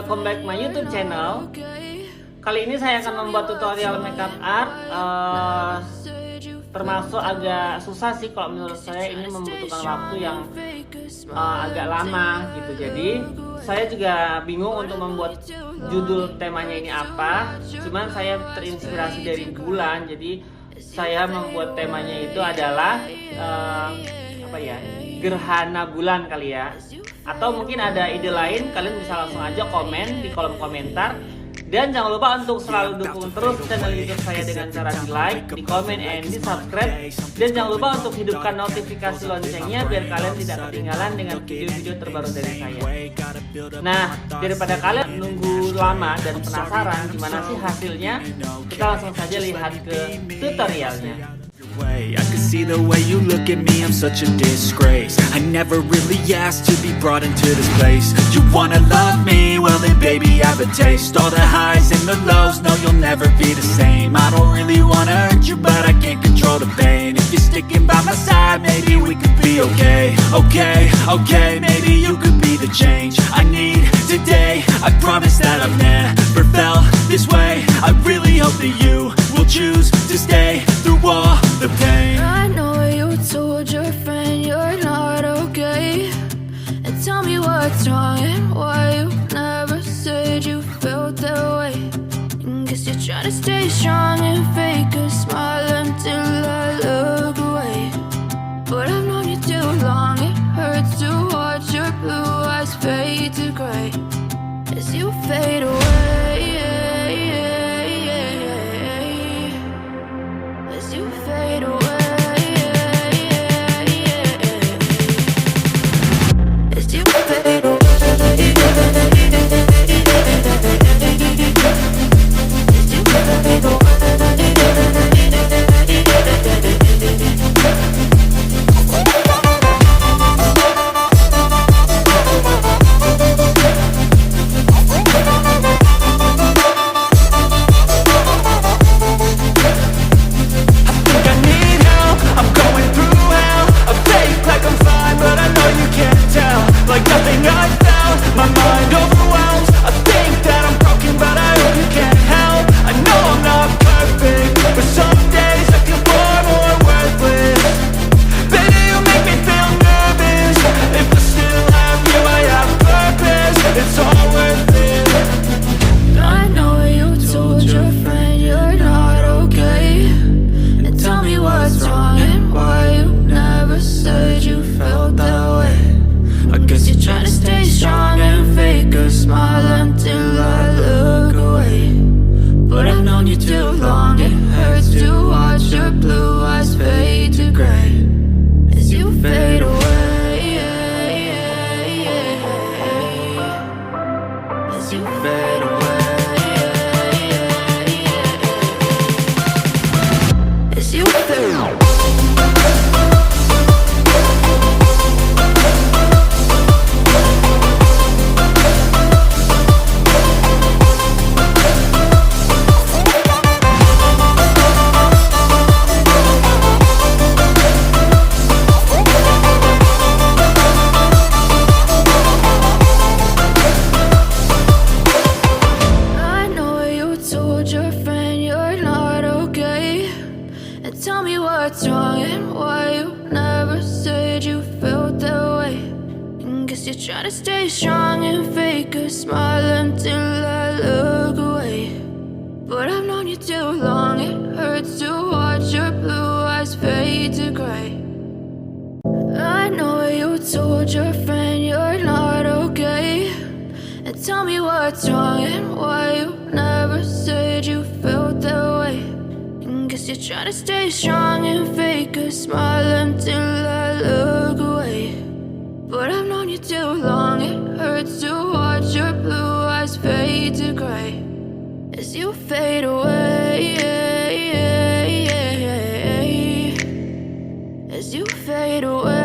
welcome back my YouTube channel. Kali ini saya akan membuat tutorial makeup art. Termasuk agak susah sih kalau menurut saya, ini membutuhkan waktu yang agak lama gitu. Jadi saya juga bingung untuk membuat judul temanya ini apa. Cuman saya terinspirasi dari bulan, jadi saya membuat temanya itu adalah Gerhana Bulan kali ya. Atau mungkin ada ide lain, kalian bisa langsung aja komen di kolom komentar. Dan jangan lupa untuk selalu dukung terus channel YouTube saya dengan cara di like, di komen, and di subscribe. Dan jangan lupa untuk hidupkan notifikasi loncengnya biar kalian tidak ketinggalan dengan video-video terbaru dari saya. Nah, daripada kalian nunggu lama dan penasaran gimana sih hasilnya, kita langsung saja lihat ke tutorialnya. I can see the way you look at me, I'm such a disgrace. I never really asked to be brought into this place. You wanna love me? Well then baby I have a taste. All the highs and the lows, no you'll never be the same. I don't really wanna hurt you but I can't control the pain. If you're sticking by my side, maybe we could be okay. Okay, maybe you could be the change I need today. I promise that I've never felt this way. I really hope that you will choose to stay through all the pain. I know you told your friend you're not okay, and tell me what's wrong and why you never said you felt that way. And guess you're trying to stay strong and fake a smile until I look away. But I've known you too long, it hurts to watch your blue eyes fade to gray as you fade away. As you fade away. As you fade away. As you fade away. Like nothing I found, my mind overwhelms. I think that I'm broken, but I hope you can't help. I know I'm not perfect, but some days I feel far more worthless. Baby, you make me feel nervous. If I still have you, I have purpose. It's all worth it. I know you told your friend you're not okay, and tell me what's wrong and why you never said you felt that way. I guess you're trying to stay strong and fake a smile until I look away. But I've known you too long, it hurts to watch your blue eyes fade to gray as you fade away. As you fade away. As you fade away. Tell me what's wrong and why you never said you felt that way. And guess you're trying to stay strong and fake a smile until I look away. But I've known you too long, it hurts to watch your blue eyes fade to gray. I know you told your friend you're not okay, and tell me what's wrong and why you never said you felt that way. Guess you're trying to stay strong and fake a smile until I look away. But I've known you too long, it hurts to watch your blue eyes fade to gray as you fade away. As you fade away.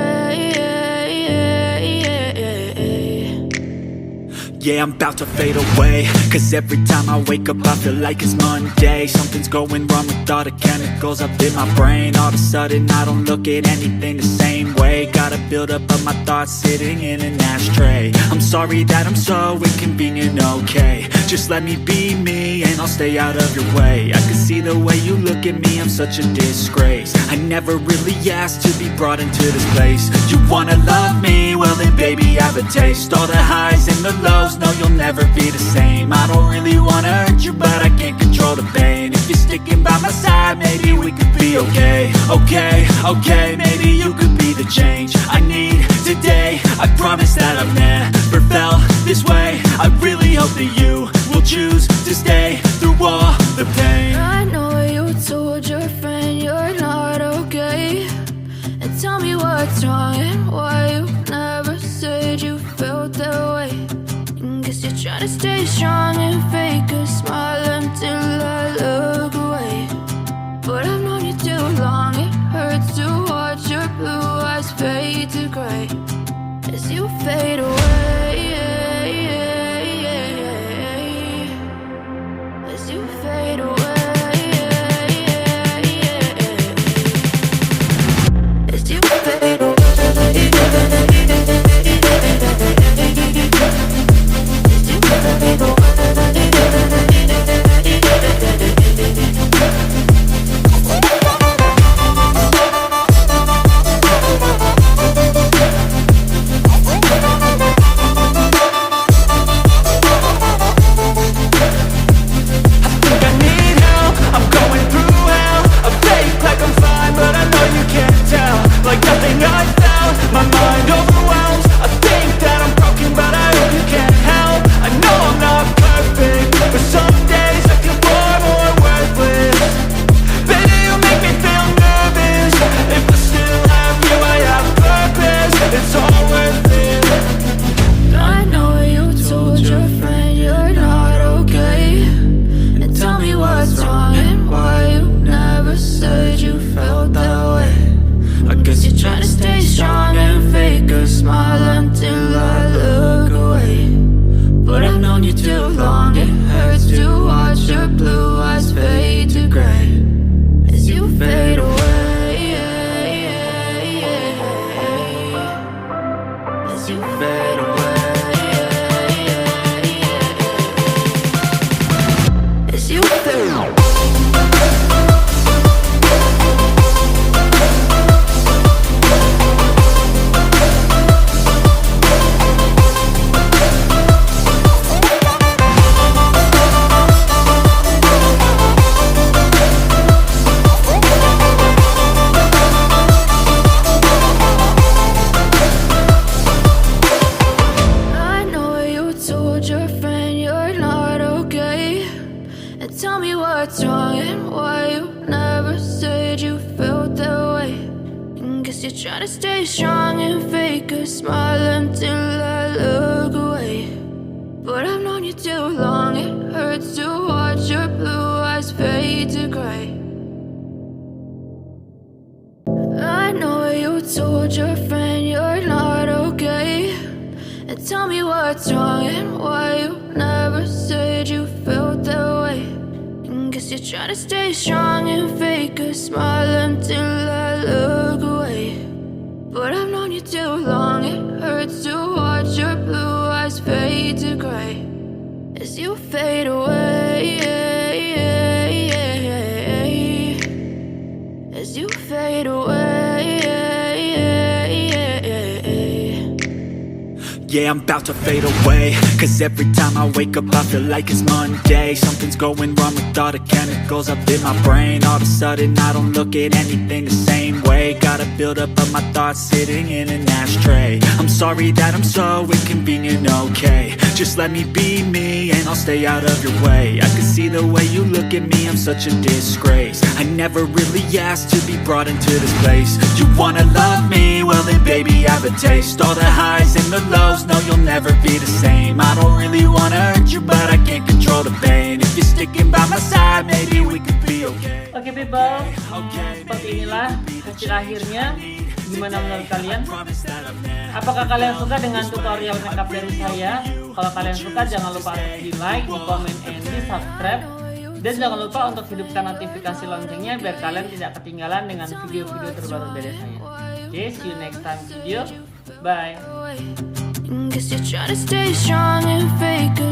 Yeah, I'm about to fade away, cause every time I wake up I feel like it's Monday. Something's going wrong with all the chemicals up in my brain. All of a sudden I don't look at anything the same way. Gotta build up of my thoughts sitting in an ashtray. I'm sorry that I'm so inconvenient, okay. Just let me be me and I'll stay out of your way. I can see the way you look at me, I'm such a disgrace. I never really asked to be brought into this place. You wanna love me? Well then baby I have a taste. All the highs and the lows, no you'll never be the same. I don't really wanna hurt you but I can't control the pain. If you're sticking by my side, maybe we could be okay. Okay, maybe you could be the change I need today. I promise that I've never felt this way. I really hope that you will choose to stay through all the pain. I know you told your friend you're not okay, and tell me what's wrong and why you never said you felt that way. And guess you're trying to stay strong and fake a smile until I look away. But I've known you too long, it hurts to watch your blue eyes fade to gray as you fade away. As you fade away. As you fade away. As you fade away. Try to stay strong and fake a smile until I look away. But I've known you too long, it hurts to watch your blue eyes fade to gray. I know you told your friend you're not okay, and tell me what's wrong and why you never said you felt that way. And guess you're trying to stay strong and fake a smile until I look away. But I've known you too long, it hurts to watch your blue eyes fade to gray as you fade away. As you fade away. Yeah, I'm about to fade away, cause every time I wake up I feel like it's Monday. Something's going wrong with all the chemicals up in my brain. All of a sudden I don't look at anything the same way. Gotta build up of my thoughts sitting in an ashtray. I'm sorry that I'm so inconvenient, okay. Just let me be me and I'll stay out of your way. I can see the way you look at me, I'm such a disgrace. I never really asked to be brought into this place. You wanna love me? Well then baby I have a taste. All the highs and the lows, no you'll never be the same. I don't really wanna hurt you but I can't control the pain. If you're sticking by my side, maybe we could be okay. Oke people, seperti inilah hasil akhirnya. Gimana menurut kalian? Apakah kalian suka dengan tutorial makeup dari saya? Kalau kalian suka jangan lupa untuk di like, di komen, and di subscribe. Dan jangan lupa untuk hidupkan notifikasi loncengnya biar kalian tidak ketinggalan dengan video-video terbaru dari saya. Oke, see you next time video. Bye. Guess you're trying to stay strong and fake